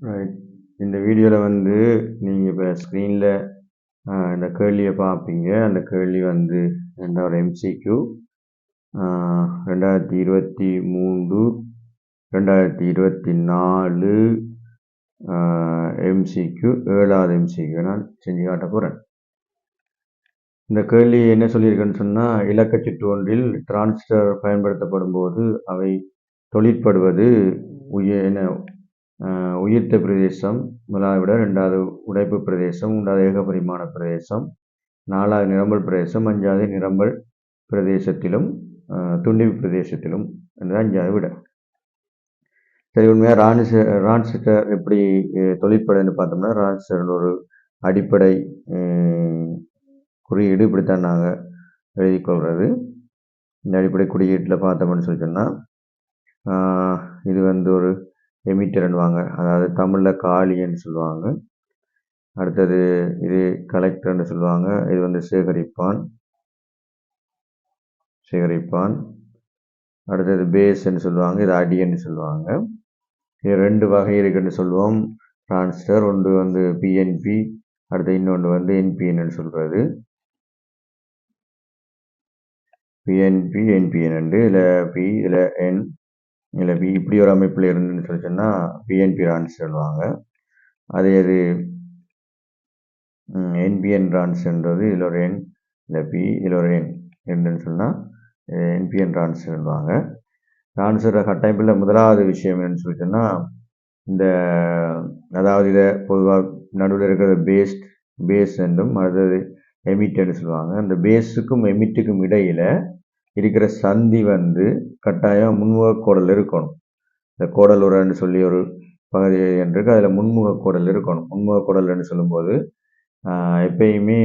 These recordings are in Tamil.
ரைட். இந்த வீடியோவில் வந்து நீங்கள் இப்போ ஸ்க்ரீனில் இந்த கேள்வியை பார்ப்பீங்க. அந்த கேள்வி வந்து ரெண்டாவது எம்சிக்யூ 2023 2024 எம்சிக்யூ 7வது எம்சிக்யூ நான் செஞ்சு காட்ட போகிறேன். இந்த கேள்வி என்ன சொல்லியிருக்கேன்னு சொன்னால், இலக்க சுற்று ஒன்றில் டிரான்சிஸ்டர் பயன்படுத்தப்படும் போது அவை தொழிற்படுவது உயிர்த்த பிரதேசம் முதலாவது விட, ரெண்டாவது உடைப்பு பிரதேசம், மூன்றாவது ஏகபரிமாண பிரதேசம், நாலாவது நிரம்பல் பிரதேசம், அஞ்சாவது நிரம்பல் பிரதேசத்திலும் துண்டிப்பு பிரதேசத்திலும் என்றால் அஞ்சாவது விட. சரி, உண்மையாக டிரான்சிஸ்டர் எப்படி தொழிற்படுதுன்னு பார்த்தோம்னா, டிரான்சிஸ்டர் ஒரு அடிப்படை குறியீடு இப்படித்தான் நாங்கள் எழுதிக்கொள்வது. இந்த அடிப்படை குறியீட்டில் பார்த்தோம்னு சொல்லி சொன்னால், இது வந்து ஒரு எமிட்டர்ன்னுவாங்க, அதாவது தமிழில் காளின்னு சொல்லுவாங்க. அடுத்தது இது கலெக்டர்னு சொல்லுவாங்க. இது வந்து சேகரிப்பான். அடுத்தது பேஸ்ன்னு சொல்லுவாங்க. இது அடின்னு சொல்லுவாங்க. இது ரெண்டு வகை இருக்குன்னு சொல்லுவோம் டிரான்சிஸ்டர். ஒன்று வந்து பிஎன்பி, அடுத்து இன்னொன்று வந்து என்பிஎன்னு சொல்கிறது. பிஎன்பி என்பிஎன், இதில் பி இதில் என் இதில் பி, இப்படி ஒரு அமைப்பில் இருந்துன்னு சொல்லி சொன்னால் பிஎன்பி டிரான்சிஸ்டர் சொல்லுவாங்க. அதே இது என்பிஎன் டிரான்சிஸ்டர்ன்றது இதில் ஒரு என், இதில் பி, இதில் ஒரு என் இருந்துன்னு சொன்னால் என்பிஎன் டிரான்சிஸ்டர் சொல்லுவாங்க. டிரான்சிஸ்டர் கட்டமைப்பில் முதலாவது விஷயம் என்னன்னு சொல்லி சொன்னால், இந்த அதாவது இதை பொதுவாக நடுவில் இருக்கிற பேஸ் என்றும் அடுத்தது எமிட்டர்னு சொல்லுவாங்க. அந்த பேஸுக்கும் எமிட்டுக்கும் இடையில் இருக்கிற சந்தி வந்து கட்டாயம் முன்முக கோடல் இருக்கணும். இந்த கோடல் உரைன்னு சொல்லி ஒரு பகுதி இருக்கு, அதில் முன்முக கோடல் இருக்கணும். முன்முக கோடல்னு சொல்லும்போது எப்பயுமே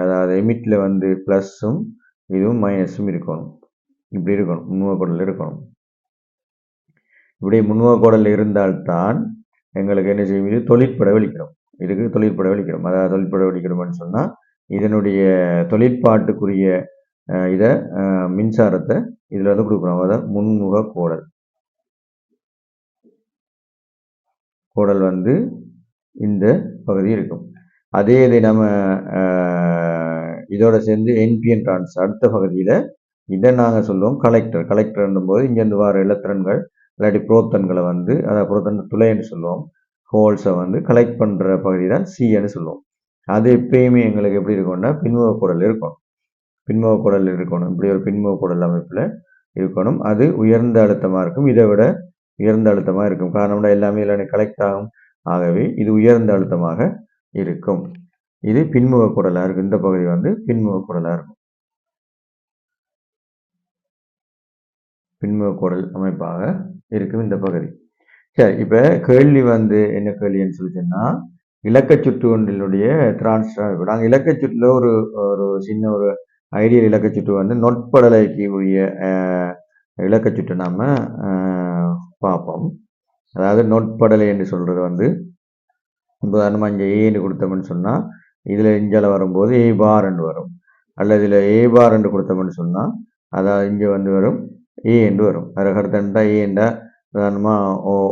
அதாவது எமிட்டில் வந்து ப்ளஸ்ஸும் இதுவும் மைனஸும் இருக்கணும். இப்படி இருக்கணும், முன்முக கோடல் இருக்கணும். இப்படி முன்முக கோடல் இருந்தால்தான் எங்களுக்கு என்ன செய்யும், இது தொழிற்பட வெளிக்கிறோம். இதுக்கு தொழிற்பட வெளிக்கிறோம். அதாவது தொழிற்பட வெளிக்கிறோம்னு சொன்னால் இதனுடைய தொழிற்பாட்டுக்குரிய இதை மின்சாரத்தை இதில் வந்து கொடுக்குறோம். அதாவது முன்முக கோடல் வந்து இந்த பகுதி இருக்கும். அதே இதை நம்ம இதோட சேர்ந்து என்பிஎன் டிரான்சிஸ்டர் அடுத்த பகுதியில் இதை நாங்கள் சொல்லுவோம் கலெக்டர்ன்னும் போது இங்கேருந்து வர இலத்திரன்கள் இல்லாட்டி புரோத்தன்களை வந்து, அதாவது புரோத்தன் துளைன்னு சொல்லுவோம், ஹோல்ஸை வந்து கலெக்ட் பண்ணுற பகுதி தான் சின்னு சொல்லுவோம். அது எப்பயுமே எங்களுக்கு எப்படி இருக்கும்னா பின்முக கோடல் இருக்கணும். இப்படி ஒரு பின்முக கோடல் அமைப்பில் இருக்கணும். அது உயர்ந்த அழுத்தமாக இருக்கும். இதை விட உயர்ந்த அழுத்தமாக இருக்கும். காரணம்னா எல்லாமே கலெக்ட் ஆகும். ஆகவே இது உயர்ந்த அழுத்தமாக இருக்கும். இது பின்முக கோடலாக இருக்கும். இந்த பகுதி வந்து பின்முக கோடலாக இருக்கும். பின்முக கோடல் அமைப்பாக இருக்கும் இந்த பகுதி. சரி, இப்போ கேள்வி வந்து என்ன கேள்வின்னு சொல்லிச்சுன்னா, இலக்க சுற்று ஒன்றினுடைய டிரான்சிஸ்டர். நாங்கள் இலக்க சுற்றில் ஒரு சின்ன ஒரு ஐடியல் இலக்க சுற்று வந்து நொட்படலைக்கு உரிய இலக்க சுற்று நாம் பார்ப்போம். அதாவது நொட்படலை என்று சொல்கிறது வந்து, உதாரணமாக இங்கே ஏன்னு கொடுத்தோம்னு சொன்னால் இதில் இஞ்சால வரும்போது ஏ பார் என்று வரும். அல்லது இதில் ஏ பார் என்று கொடுத்தோம்னு சொன்னால் அதாவது இங்கே வந்து வரும் ஏ என்று வரும். அதில் அடுத்தா ஏ என்றா உதாரணமாக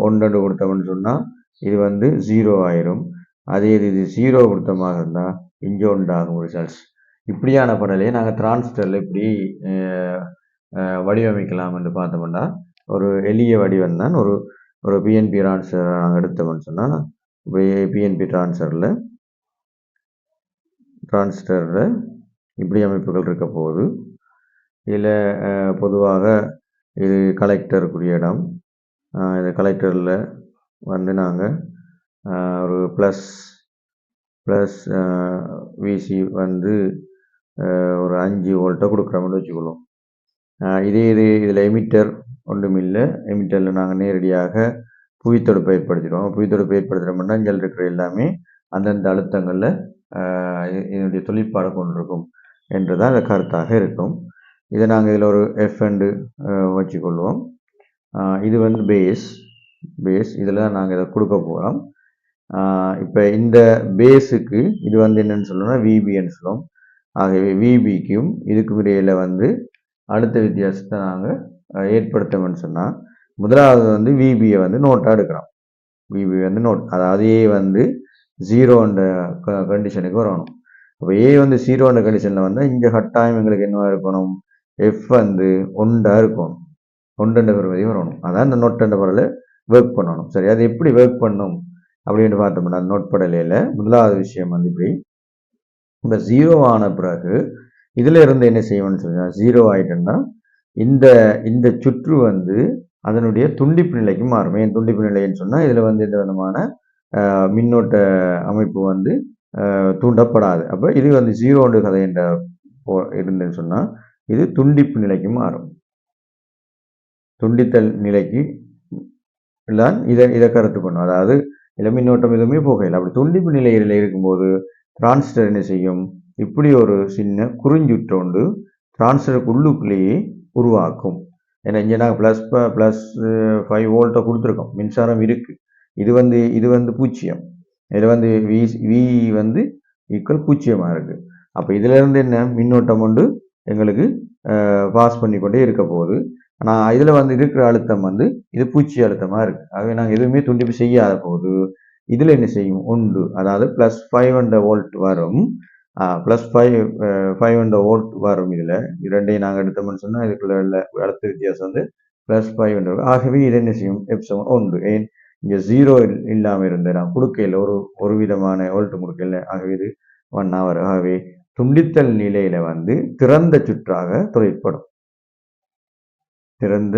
1 கொடுத்தோம்னு சொன்னால் இது வந்து 0 ஆயிரும். அதே இது 0 கொடுத்தமாக இருந்தால் இங்கே உண்டாகும் ரிசல்ட்ஸ். இப்படியான படலையை நாங்கள் டிரான்சிஸ்டரில் இப்படி வடிவமைக்கலாம் என்று பார்த்தோம்னா, ஒரு எளிய வடிவம் தான். ஒரு பிஎன்பி டிரான்சிஸ்டர் நாங்கள் எடுத்தோம்னு சொன்னால், பிஎன்பி டிரான்சிஸ்டரில் இப்படி அமைப்புகள் இருக்க போகுது. இதில் பொதுவாக இது கலெக்டருக்குரிய இடம். இந்த கலெக்டரில் வந்து நாங்கள் ஒரு ப்ளஸ் விசி வந்து ஒரு 5 வோல்ட்டை கொடுக்குறோம்னு வச்சுக்கொள்ளும். இதில் எமிட்டர் ஒன்றும் இல்லை. எமிட்டரில் நாங்கள் நேரடியாக புவித்தொடுப்பை ஏற்படுத்திடுவோம். புவித்தொடுப்பை ஏற்படுத்துகிறோம்னா இங்கே இருக்கிற எல்லாமே அந்தந்த அழுத்தங்களில் இதனுடைய தொழிற்பாடு கொண்டிருக்கும் என்றுதான் அந்த கருத்தாக இருக்கும். இதை நாங்கள் இதில் ஒரு எஃப்எண்டு வச்சுக்கொள்வோம். இது வந்து பேஸ். இதில் நாங்கள் இதை கொடுக்க போகிறோம். இப்போ இந்த பேஸுக்கு இது வந்து என்னென்னு சொல்லணும்னா விபின்னு சொல்லுவோம். ஆகவே விபிக்கும் இதுக்கும் இடையில் வந்து அடுத்த வித்தியாசத்தை நாங்கள் ஏற்படுத்தோம்னு சொன்னால், முதலாவது வந்து விபியை வந்து நோட்டாக எடுக்கிறோம். விபி வந்து நோட், அதாவது ஏ வந்து 0 கண்டிஷனுக்கு வரணும். அப்போ ஏ வந்து 0 கண்டிஷனில் வந்தால் இங்கே கட்டாயம் எங்களுக்கு என்னவா இருக்கணும், எஃப் வந்து 1 இருக்கணும், 1 பெறுவதை வரணும். அதான் இந்த நோட் பொருள் ஒர்க் பண்ணணும். சரி, அது எப்படி ஒர்க் பண்ணும் அப்படின்னு பார்த்தோம்னா, நோட் படலையில் முதலாவது விஷயம் வந்து இப்படி, இப்போ 0 ஆன பிறகு இதில் இருந்து என்ன செய்யணும்னு சொன்னால், 0 ஆகிட்டோம்னா இந்த இந்த சுற்று வந்து அதனுடைய துண்டிப்பு நிலைக்கு மாறும். ஏன் துண்டிப்பு நிலைன்னு சொன்னால், இதில் வந்து எந்த விதமான மின்னோட்ட அமைப்பு வந்து தூண்டப்படாது. அப்போ இது வந்து 0 கதை என்ற இருந்துன்னு சொன்னால் இது துண்டிப்பு நிலைக்கு மாறும். துண்டித்தல் நிலைக்கு தான் இதை கருத்து பண்ணும். அதாவது இதில் மின்னோட்டம் எதுவுமே போகல. அப்படி துண்டிப்பு நிலையில் இருக்கும்போது டிரான்சிஸ்டர் என்ன செய்யும், இப்படி ஒரு சின்ன குறுஞ்சுற்றோண்டு டிரான்சிஸ்டருக்கு உள்ளுக்குள்ளேயே உருவாக்கும். ஏன்னா இங்கே நாங்கள் +5 வோல்ட்டை கொடுத்துருக்கோம், மின்சாரம் இருக்குது. இது வந்து 0. இதில் வந்து வி வந்து ஈக்குவல் 0 இருக்குது. அப்போ இதிலேருந்து என்ன மின்னோட்டம் கொண்டு எங்களுக்கு பாஸ் பண்ணி கொண்டே இருக்க போகுது. ஆனால் இதில் வந்து இருக்கிற அழுத்தம் வந்து இது பூச்சி அழுத்தமாக இருக்குது. ஆகவே நாங்கள் எதுவுமே துண்டிப்பு செய்யாத போது இதில் என்ன செய்யும், உண்டு, அதாவது +500 வோல்ட் வரும். +500 வோல்ட் வரும். இதில் இரண்டையும் நாங்கள் எடுத்தோம்னு சொன்னால் இதுக்குள்ள அழுத்த வித்தியாசம் வந்து +500. ஆகவே இது என்ன செய்யும், F7 உண்டு. ஏன் இங்கே 0 இல்லாமல் இருந்தேன், நான் கொடுக்கல, ஒரு விதமான வோல்ட் கொடுக்கல. ஆகவே இது 1 ஹவர். ஆகவே துண்டித்தல் நிலையில வந்து திறந்த சுற்றாக தொழிற்படும், திறந்த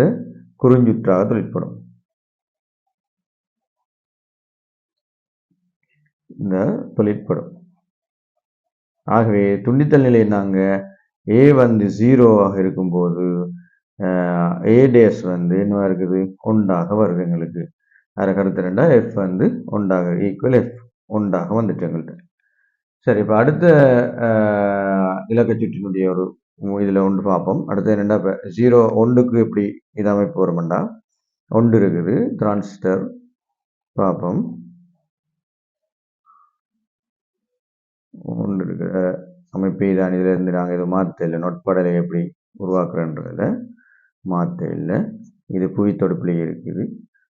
குறுஞ்சுற்றாக தொழிற்படும். இந்த தொழிற்படும். ஆகவே துண்டித்தல் நிலை நாங்கள் ஏ வந்து 0 இருக்கும்போது ஏ டேஸ் வந்து என்ன இருக்குது, 1 வருது எங்களுக்கு. அதில் கருத்து ரெண்டா எஃப் வந்து 1 ஈக்குவல் எஃப் 1 வந்துட்டு எங்கள்கிட்ட. சரி, இப்போ அடுத்த இலக்க சுற்றினுடைய ஒரு இதில் ஒன்று பார்ப்போம். அடுத்து என்னென்னா, இப்போ 0 1க்கு எப்படி இது அமைப்பு வரும்னா, 1 இருக்குது டிரான்சிஸ்டர் பார்ப்போம். 1 இருக்கிற அமைப்பு இதான். இதில் இருந்து நாங்கள் எதுவும் மாற்ற இல்லை, நொட்படலை எப்படி உருவாக்குறன்றதில் மாற்ற இல்லை. இது புவித்தொடுப்புலேயே இருக்குது.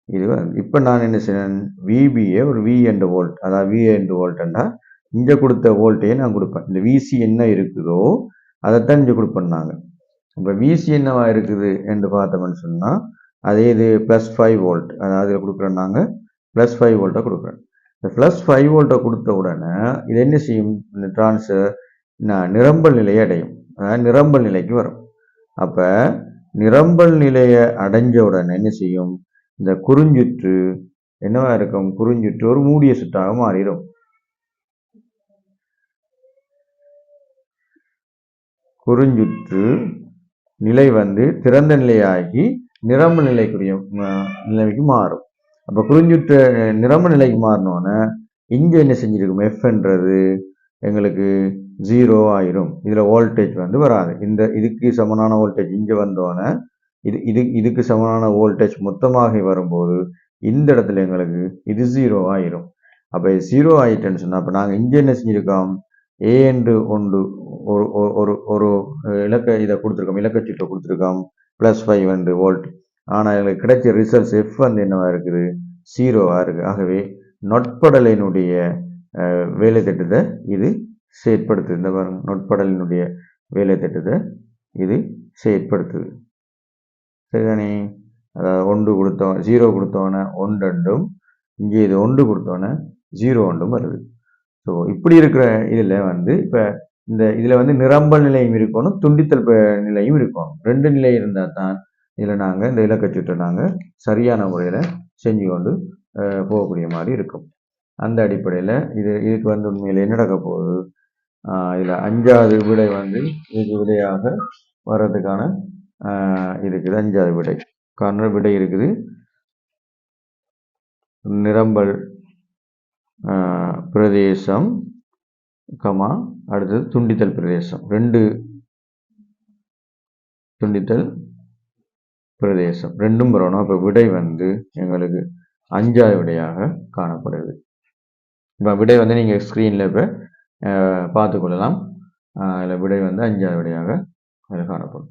இது இப்போ நான் என்ன செய்யறேன், விபிஏ ஒரு வி என்ற வோல்ட், அதாவது வி என்ற வோல்ட்னா இங்கே கொடுத்த வோல்ட்டையே நான் கொடுப்பேன். இந்த விசி என்ன இருக்குதோ அதைத்தான் இங்கே கொடுப்பேன் நாங்கள். இப்போ விசி என்னவா இருக்குது என்று பார்த்தோம்னு சொன்னால் அதே இது +5 வோல்ட், அதாவது இதில் கொடுக்குறோம் நாங்கள் +5 வோல்ட்டை கொடுக்குறேன். இந்த +5 வோல்ட்டை கொடுத்த உடனே இது என்ன செய்யும், இந்த டிரான்ஸ்ஃபர் நிரம்பல் நிலையை அடையும், அதாவது நிரம்பல் நிலைக்கு வரும். அப்போ நிரம்பல் நிலையை அடைஞ்ச உடனே என்ன செய்யும், இந்த குறுஞ்சுற்று என்னவா இருக்கும், குறுஞ்சுற்று ஒரு மூடிய சுற்றாக மாறிடும். குறுஞ்சுற்று நிலை வந்து திறந்த நிலையாகி நிரம்பு நிலைக்குரிய நிலைக்கு மாறும். அப்போ குறுஞ்சுற்று நிரம்பு நிலைக்கு மாறினோன்னே இங்கே என்ன செஞ்சிருக்கும், எஃப்ன்றது எங்களுக்கு 0 ஆயிரும். இதில் வோல்டேஜ் வந்து வராது. இதுக்கு சமனான வோல்டேஜ் இங்கே வந்தோன்னே இதுக்கு சமனான வோல்டேஜ் மொத்தமாக வரும்போது இந்த இடத்துல எங்களுக்கு இது 0 ஆயிரும். அப்போ 0 ஆயிட்டேன்னு சொன்னால் அப்போ நாங்கள் இங்கே என்ன செஞ்சுருக்கோம், ஏ என்று ஒன்று ஒரு இலக்க இதை கொடுத்துருக்கோம், இலக்கச்சீட்டை கொடுத்துருக்கோம் +500 வோல்ட். ஆனால் எங்களுக்கு கிடைச்ச ரிசல்ட்ஸ் எஃப் வந்து என்னவா இருக்குது, 0 இருக்குது. ஆகவே நொட்படலினுடைய வேலை திட்டத்தை இது செயற்படுத்துது. இந்த நொட்படலினுடைய வேலை திட்டத்தை இது செயற்படுத்துது. சரிதானே? அதாவது 1 கொடுத்தோம், 0 கொடுத்தோன்னே 1 இங்கே இது 1 கொடுத்தோன்னே 0 வருது. ஸோ இப்படி இருக்கிற இதில் வந்து இப்போ இதில் வந்து நிரம்பல் நிலையும் இருக்கணும், துண்டித்தல் நிலையும் இருக்கணும். 2 நிலை இருந்தால் தான் இதில் நாங்கள் இந்த இலக்கச்சுற்றை நாங்கள் சரியான முறையில் செஞ்சு கொண்டு போகக்கூடிய மாதிரி இருக்கும். அந்த அடிப்படையில் இதுக்கு வந்து உண்மையில் என்ன நடக்க போகுது, இதில் 5வது விடை வந்து இதுக்கு விடையாக வர்றதுக்கான இருக்குது. 5வது விடைக்கான விடை இருக்குது. நிரம்பல் பிரதேசம் அடுத்தது துண்டித்தல் பிரதேசம், 2 துண்டித்தல் பிரதேசம் 2ம் வரணும். அப்போ விடை வந்து எங்களுக்கு 5வது விடையாக காணப்படுது. இப்போ விடை வந்து நீங்கள் ஸ்க்ரீனில் இப்போ பார்த்துக்கொள்ளலாம். அதில் விடை வந்து 5வது விடையாக அதில் காணப்படும்.